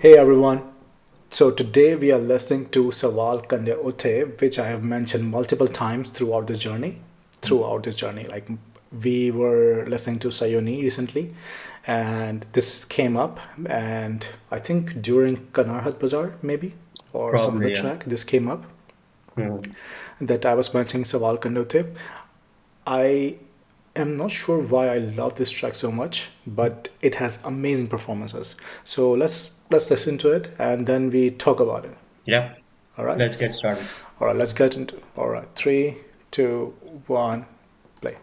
Hey everyone. So today we are listening to Sawaal Kande Utte, which I have mentioned multiple times throughout this journey. Like we were listening to Sayoni recently, and this came up, and I think during Kanarhat Bazaar, maybe, or some other Probably, yeah. track, this came up Hmm. that I was mentioning Sawaal Kande Utte. I am not sure why I love this track so much, but it has amazing performances. So let's listen to it and then we talk about it. Yeah, All right? let's get started. All right, let's get into it. All right, three, two, one, play.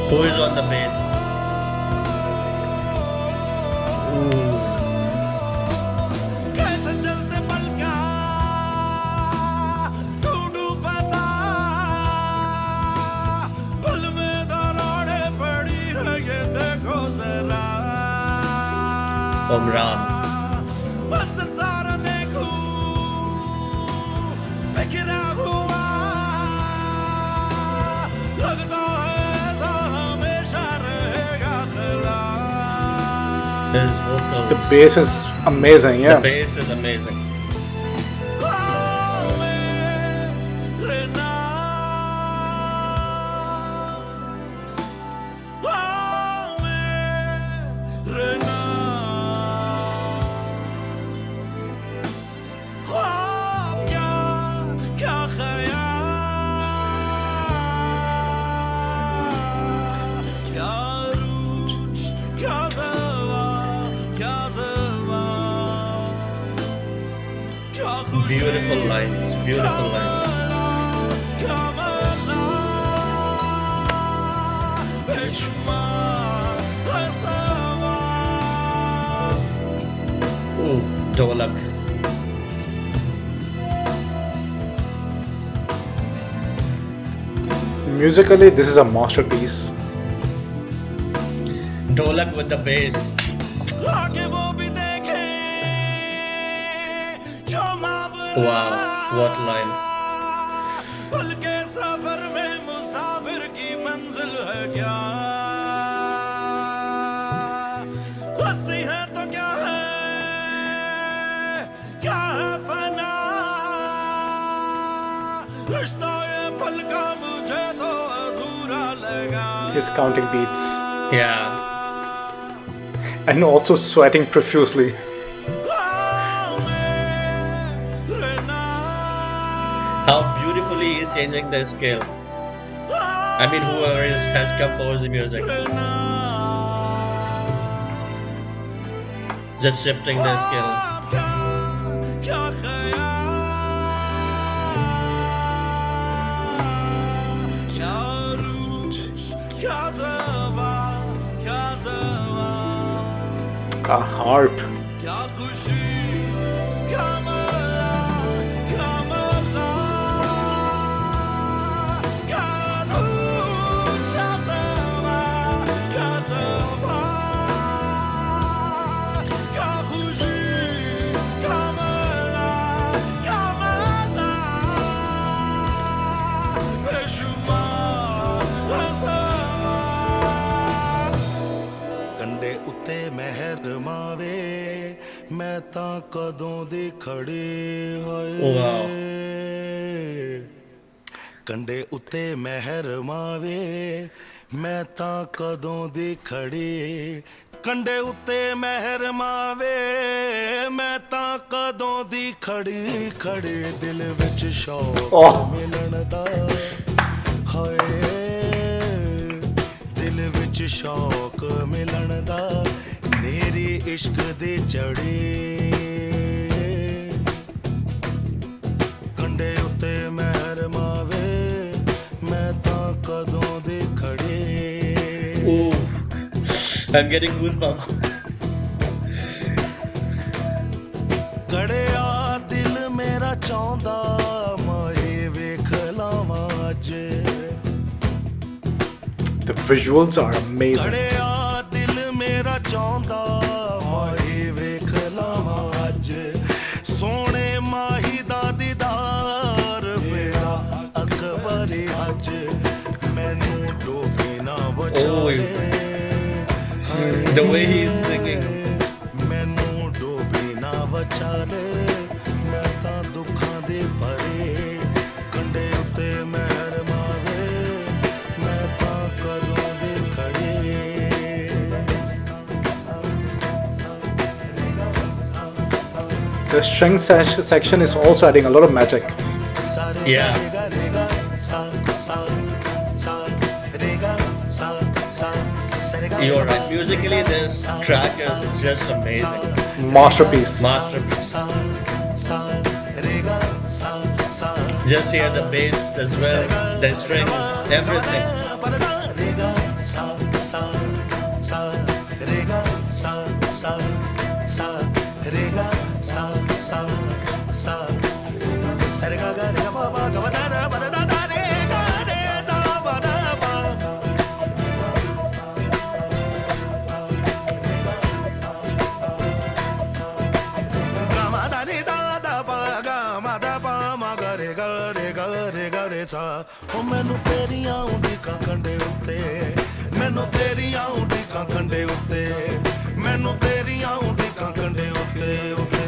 Who is on the bass? Ooh, कैसे चलते पल का ढूंढूं पता पल में दरारें पड़ी है ये देखो जरा Omran. मंज़िल सारा देखूं बिखरा हुआ लगता है ऐसा हमेशा रहेगा खिला His The vocals. bass is amazing, The yeah. bass is amazing. Beautiful lines. Beautiful lines. Ooh, Dolak. Musically, this is a masterpiece. Dolak with the bass. आगे वो भी देखे जो मावरा Wow, what line. पल के सफर में मुसाफिर की मंजिल है क्या हस्ती है तो क्या है फना रिश्ता ये पल का मुझे तो अधूरा लगा His counting beats Yeah. and also sweating profusely. How beautifully he's changing the scale. I mean, whoever has composed the music. Just shifting the scale. A harp. ਕੰਡੇ ਉੱਤੇ ਮਹਿਰ ਮਾਵੇ ਮੈਂ ਤਾਂ ਕਦੋਂ ਦੀ ਖੜੀ ਹੋਏ Wow. ਕੰਡੇ ਉੱਤੇ ਮਹਿਰ ਮਾਵੇ ਮੈਂ ਤਾਂ ਕਦੋਂ ਦੀ ਖੜੀ ਕੰਡੇ ਉੱਤੇ ਮਹਿਰ ਮਾਵੇ ਮੈਂ ਤਾਂ ਕਦੋਂ ਦੀ ਖੜੀ ਖੜੇ ਦਿਲ ਵਿੱਚ ਸ਼ੌਕ Oh, ਮਿਲਣ ਦਾ ਹਾਏ ਦਿਲ ਵਿੱਚ ਸ਼ੌਕ ਮਿਲਣ ਦਾ ਮੇਰੀ ਇਸ਼ਕ ਦੀ ਚੜੀ ਕੰਡੇ ਉੱਤੇ ਮਹਿਰ ਮਾਵੇ ਮੈਂ ਤਾਂ ਕਦੋਂ ਦੀ ਖੜੀ Ooh. I'm getting goosebumps. ਕੜਿਆ ਦਿਲ ਮੇਰਾ ਚਾਹੁੰਦਾ ਮਾਹੇ ਵੇਖ ਲਾਵਾਂ ਅੱਜ The visuals are amazing. ਕੜਿਆ ਦਿਲ ਮੇਰਾ ਚਾਹੁੰਦਾ ਮਾਹੀ ਵੇਖ ਲਾਵਾਂ ਅੱਜ ਸੋਹਣੇ ਮਾਹੀ ਦਾ ਦੀਦਾਰ ਮੇਰਾ ਅਕਬਰ ਅੱਜ ਮੈਨੂੰ ਡੋਬੀ ਨਾ ਵਚਾਲੇ The way he's singing. ਮੈਨੂੰ ਡੋਬੀ ਨਾ ਵਚਾਲੇ ਮੈਂ ਤਾਂ ਦੁੱਖਾਂ ਦੇ ਭਰੇ ਕੰਡੇ ਉੱਤੇ ਮਹਿਰ ਮਾਵੇ ਮੈਂ ਤਾਂ ਕਦੋਂ ਦੇ ਖੜੇ The string section is also adding a lot of magic. Yeah. You're right. Musically, this track is just amazing. Masterpiece. Masterpiece. Just hear the bass as well, the strings, everything. ਉਹ ਮੈਨੂੰ ਤੇਰੀਆਂ ਉਡੀਕਾਂ ਕੰਡੇ ਉੱਤੇ ਮੈਨੂੰ ਤੇਰੀਆਂ ਉਡੀਕਾਂ ਕੰਡੇ ਉੱਤੇ ਮੈਨੂੰ ਤੇਰੀਆਂ ਉਡੀਕਾਂ ਕੰਡੇ ਉੱਤੇ ਉੱਤੇ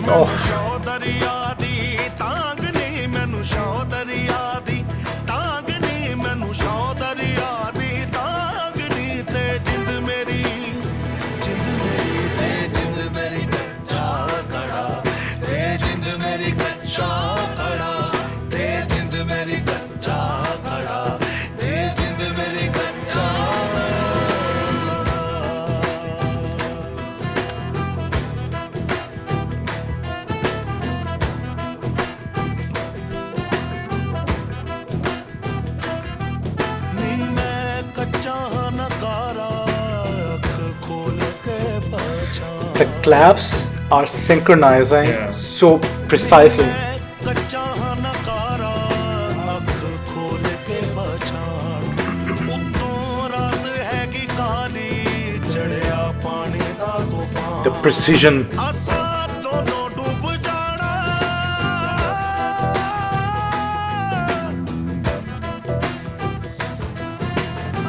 ਮੈਨੂੰ ਸ਼ੌ ਦਰਿਆ ਦੀ ਤਾਂਗ ਨਹੀਂ ਮੈਨੂੰ ਸ਼ੌ ਦਰਿਆ ਦੀ ਤਾਂਗ ਨਹੀਂ ਮੈਨੂੰ ਸ਼ੌ ਦਰਿਆ ਦੀ ਤਾਂਗ ਨਹੀਂ ਤੇ ਜਿੰਦ ਮੇਰੀ ਤੇ ਜਿੰਦ ਮੇਰੀ ਕੱਚਾ ਕੜਾ ਤੇ ਜਿੰਦ ਮੇਰੀ ਕੱਚਾ ਕੜਾ ਤੇ ਜਿੰਦ ਮੇਰੀ ਕੱਚਾ ਕੜਾ ਤੇ ਜਿੰਦ ਮੇਰੀ ਕੱਚਾ ਨੀ ਮੈਂ ਕੱਚਾ ਨਕਾਰਾ ਅੱਖ ਖੋਲ ਕੇ ਪਛਾਣ The claps are synchronizing so precisely. ਕੱਚਾ ਨਕਾਰਾ ਅੱਖ ਖੋਲ ਕੇ ਪਛਾਣ ਉੱਤੋਂ ਰਾਤ ਹੈਗੀ ਕਾਲੀ ਚੜਿਆ ਪਾਣੀ ਦਾ ਤੂਫਾਨ The precision. ਅਸਾਂ ਦੋਨੋਂ ਡੁੱਬ ਜਾਣਾ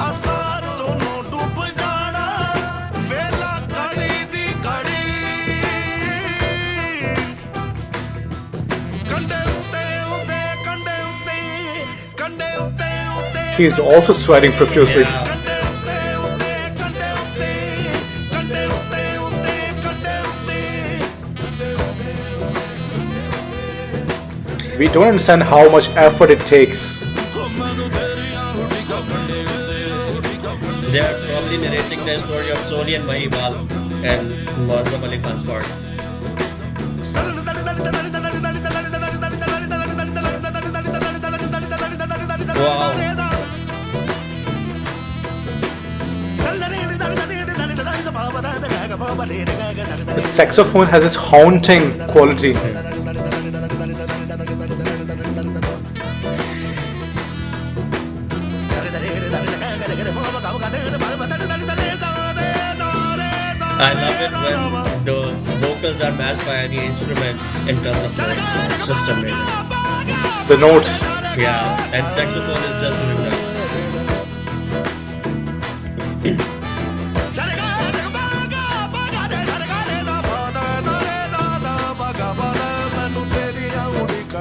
ਅਸਾਂ ਦੋਨੋਂ ਡੁੱਬ ਜਾਣਾ ਵੇਲਾ ਘੜੀ ਦੀ ਘੜੀ ਕੰਡੇ ਉੱਤੇ ਉੱਤੇ ਕੰਡੇ ਉੱਤੇ ਕੰਡੇ ਉੱਤੇ ਉੱਤੇ He is also sweating profusely. Yeah. ਕੰਡੇ ਉੱਤੇ ਉੱਤੇ ਕੰਡੇ ਉੱਤੇ ਕੰਡੇ ਉੱਤੇ ਉੱਤੇ ਕੰਡੇ ਉੱਤੇ We don't understand how much effort it takes. They are probably narrating the story of Soli and Mahibal and Muazzam Ali Khan's part. Wow. The saxophone has its haunting quality. I love it when the vocals are matched by any instrument in terms of notes. It's just amazing. The notes. Yeah, and saxophone is just doing that.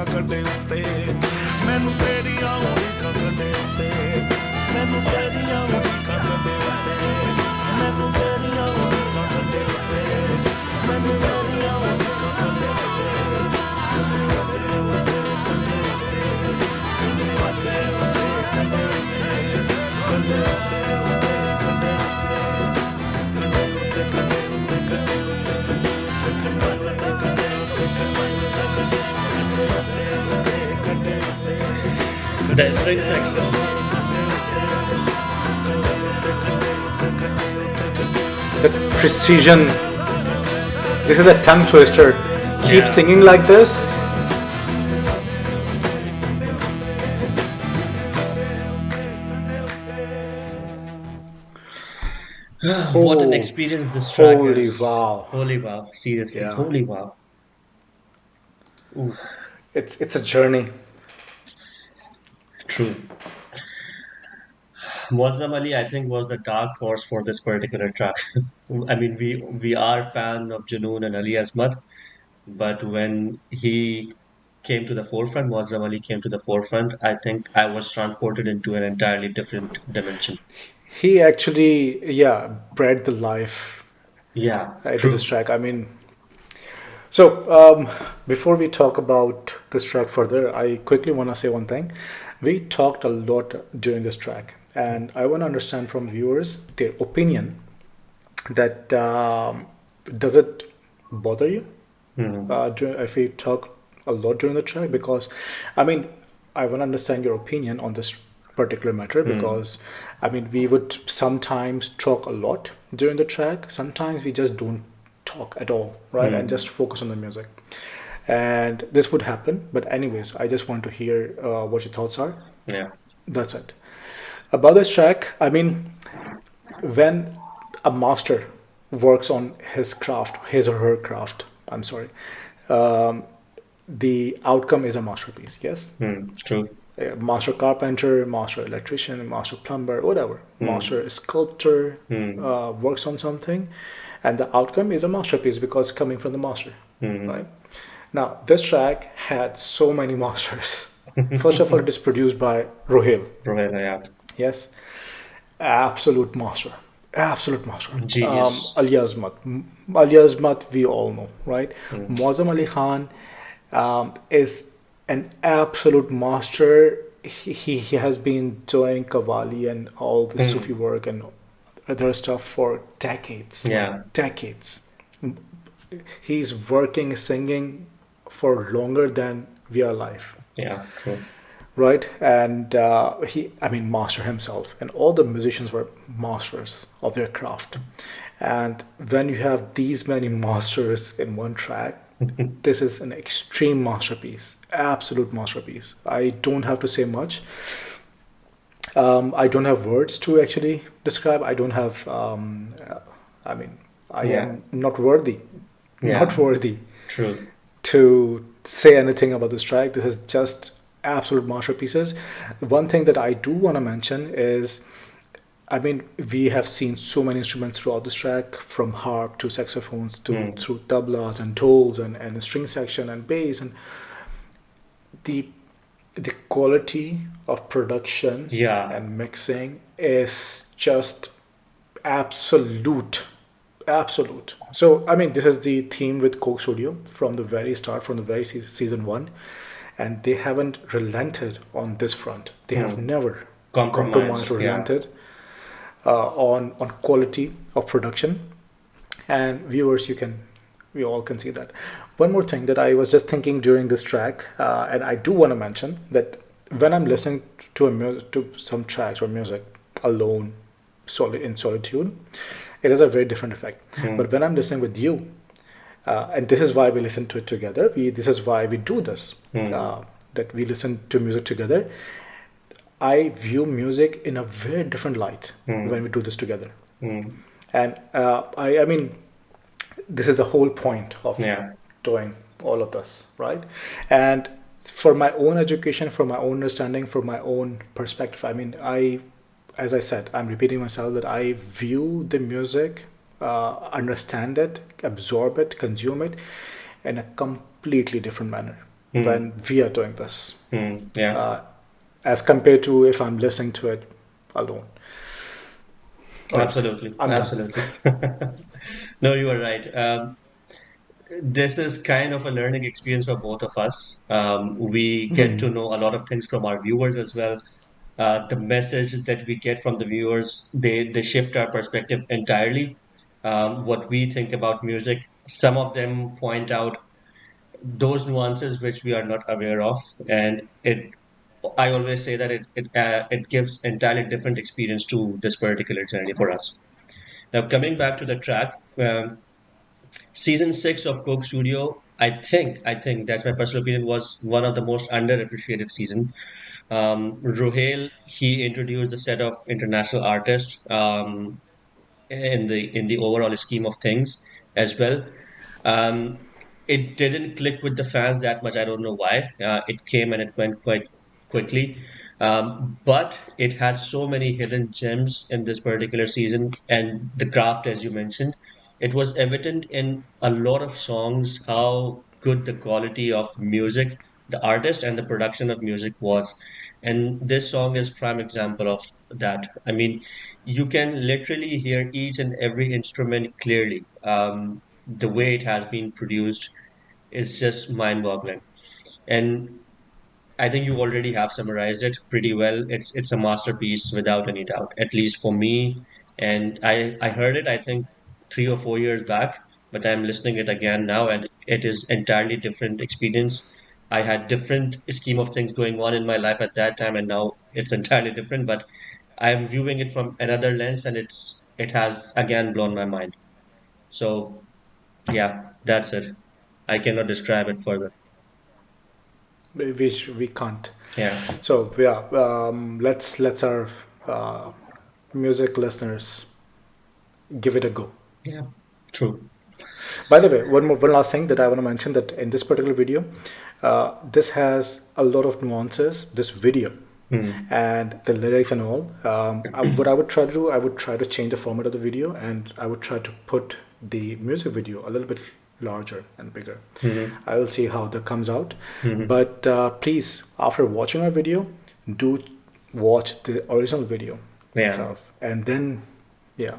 ਕੰਡੇ ਉੱਤੇ ਮੈਨੂੰ ਤੇਰੀਆਂ ਉਡੀਕਾਂ ਕੰਡੇ ਉੱਤੇ ਮੈਨੂੰ ਤੇਰੀਆਂ ਉਡੀਕਾਂ ਕੰਡੇ ਉੱਤੇ ਮੈਨੂੰ ਤੇਰੀਆਂ ਉਡੀਕਾਂ ਕੰਡੇ ਉੱਤੇ ਮੈਨੂੰ ਤੇਰੀਆਂ ਉਡੀਕਾਂ ਕੰਡੇ ਉੱਤੇ The string section. The precision This is a tongue twister. Keep Yeah. singing like this. What an Oh, experience this track holy is. wow. Holy wow. Seriously. Yeah. Holy wow. Ooh, It's a journey. true. Muazzam Ali, I think, was the dark horse for this particular track. I mean, we are fan of Junoon and Ali Azmat, but when he came to the forefront, Muazzam Ali came to the forefront, I think I was transported into an entirely different dimension. He actually, yeah, bred the life Yeah, into this true. track. I mean, so before we talk about this track further, I quickly want to say one thing. We talked a lot during this track, and I want to understand from viewers their opinion that does it bother you Hmm. if we talk a lot during the track? Because, I mean, I want to understand your opinion on this particular matter Hmm. because, I mean, we would sometimes talk a lot during the track. Sometimes we just don't talk at all, right? And Hmm. just focus on the music. And this would happen. But, anyways, I just want to hear what your thoughts are. Yeah. That's it. About this track, I mean, when a master works on his craft, his or her craft, I'm sorry, um, the outcome is a masterpiece. Yes, Hmm. True. a master carpenter, master electrician, master plumber, whatever, Hmm. master sculptor Hmm. works on something, and the outcome is a masterpiece because it's coming from the master, Hmm. right? Now, this track had so many masters. First of all, it is produced by Rohail. Rohail Hyatt. Yes, absolute master, absolute master. Genius. Ali Azmat, Ali Azmat, we all know, right? Hmm. Muazzam Ali Khan is an absolute master. He has been doing Qawwali and all the Sufi Hmm. work and other stuff for decades, like Yeah. decades. He's working, singing for longer than we are alive, Yeah. True. right? And I mean, master himself, and all the musicians were masters of their craft. And when you have these many masters in one track, this is an extreme masterpiece, absolute masterpiece. I don't have to say much. I don't have words to actually describe. I don't have. I mean, I Yeah. am not worthy, not Yeah. worthy True. to say anything about this track. This is just absolute masterpieces. One thing that I do want to mention is, I mean, we have seen so many instruments throughout this track, from harp to saxophones to Hmm. through tablas and tolls and string section and bass, and the the quality of production Yeah. and mixing is just absolute, absolute. So I mean, this is the theme with Coke Studio from the very start, from the very season one, and they haven't relented on this front. They have Hmm. never compromised Compromise. or Yeah. relented on quality of production. And viewers, we all can see that. One more thing that I was just thinking during this track, and I do want to mention that when I'm listening to to some tracks or music alone, in solitude, it has a very different effect. Hmm. But when I'm listening with you, and this is why we listen to it together. This is why we do this. Hmm. That we listen to music together. I view music in a very different light when Hmm. we do this together. Hmm. And I mean, this is the whole point of Yeah. doing all of this, right? And for my own education, for my own understanding, for my own perspective, I mean, as I said, I'm repeating myself that I view the music, understand it, absorb it, consume it in a completely different manner Hmm. when we are doing this, Hmm. Yeah. uh, as compared to if I'm listening to it alone. All right, Absolutely. I'm done. Absolutely. No, you are right. This is kind of a learning experience for both of us. We get to know a lot of things from our viewers as well. The message that we get from the viewers, they shift our perspective entirely. What we think about music, some of them point out those nuances which we are not aware of, and it. I always say that it gives entirely different experience to this particular journey for us. Now, coming back to the track. Season 6 of Coke Studio, I think that's my personal opinion, was one of the most underappreciated season. Rohail, he introduced a set of international artists in the overall scheme of things as well. Um, it didn't click with the fans that much. I don't know why. It came and it went quite quickly. But it had so many hidden gems in this particular season, and the craft, as you mentioned, it was evident in a lot of songs how good the quality of music, the artist, and the production of music was. And this song is prime example of that. I mean, you can literally hear each and every instrument clearly. The way it has been produced is just mind-boggling. And I think you already have summarized it pretty well. It's a masterpiece without any doubt, at least for me. And I heard it, I think, 3 or 4 years back, but I'm listening it again now, and it is entirely different experience. I had different scheme of things going on in my life at that time, and now it's entirely different. But I'm viewing it from another lens, and it has again blown my mind. So yeah, that's it. I cannot describe it further. We can't. Yeah, So yeah, let's our uh, music listeners give it a go. yeah, true. By the way, one last thing that I want to mention, that in this particular video, this has a lot of nuances. This video Hmm. and the lyrics and all. What I would try to do, I would try to change the format of the video, and I would try to put the music video a little bit larger and bigger. Hmm. I will see how that comes out. Hmm. But please, after watching our video, do watch the original video Yeah, itself, and then yeah,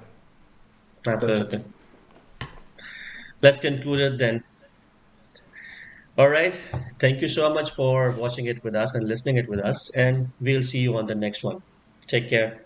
that's it. absolutely. Let's conclude it then. All right. Thank you so much for watching it with us and listening it with us, and we'll see you on the next one. Take care.